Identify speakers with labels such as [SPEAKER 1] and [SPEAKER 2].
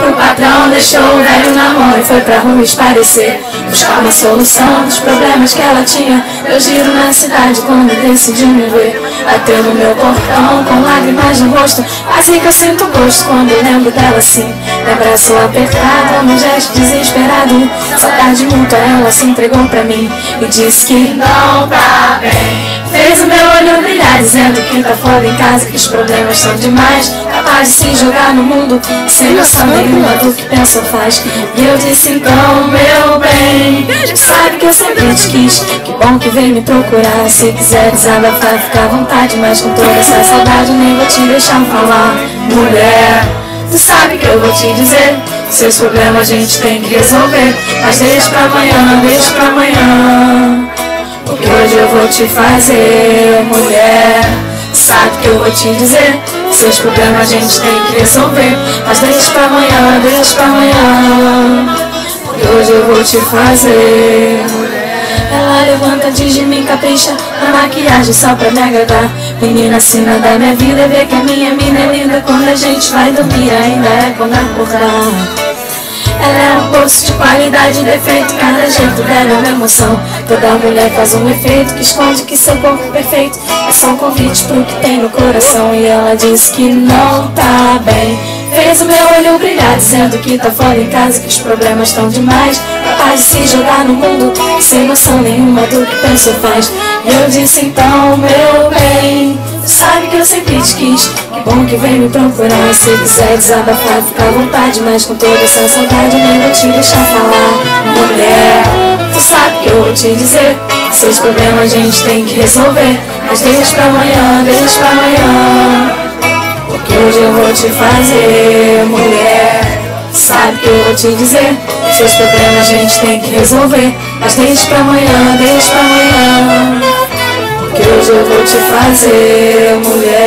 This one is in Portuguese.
[SPEAKER 1] o patrão deixou o velho namoro e foi pra rua esparecer, buscar uma solução dos problemas que ela tinha. Eu giro na cidade quando decidi me ver, bateu no meu portão com lágrimas no rosto. Quase que eu sinto gosto quando eu lembro dela assim, me abraçou apertado, num gesto desesperado. Saudade mútua, ela se entregou pra mim e disse que não tá bem. Fez o meu olho brilhar dizendo que tá foda em casa, que os problemas são demais, capaz de se jogar no mundo sem noção nenhuma do que pensa ou faz. E eu disse então, meu bem, sabe que eu sempre te quis, que bom que veio me procurar. Se quiser desabafar, fica à vontade, mas com toda essa saudade nem vou te deixar falar. Mulher, tu sabe que eu vou te dizer, seus problemas a gente tem que resolver, mas deixa pra amanhã, deixa pra amanhã, porque hoje eu vou te fazer. Mulher, sabe que eu vou te dizer, seus problemas a gente tem que resolver, mas deixa pra amanhã, deixa pra amanhã, porque hoje eu vou te fazer. Ela levanta, diz de mim, capricha na maquiagem só pra me agradar. Menina, cena da minha vida, vê que a minha mina é linda. Quando a gente vai dormir, ainda é quando acordar. Ela é um poço de qualidade e defeito, cada jeito dela é uma emoção. Toda mulher faz um efeito que esconde que seu corpo perfeito é só um convite pro que tem no coração. E ela diz que não tá bem, fez o meu olho brilhar dizendo que tá fora em casa, que os problemas estão demais, capaz de se jogar no mundo sem noção nenhuma do que pensa ou faz. E eu disse então, meu bem, sabe que eu sempre te quis, que bom que vem me procurar. Se quiser desabafar, fica à vontade, mas com toda essa saudade nem vou te deixar falar. Mulher, tu sabe que eu vou te dizer, seus problemas a gente tem que resolver, mas deixa pra amanhã, deixa pra amanhã, porque hoje eu vou te fazer. Mulher, sabe que eu vou te dizer, seus problemas a gente tem que resolver, mas deixa pra amanhã, deixa pra amanhã, porque hoje eu vou te fazer. Mulher.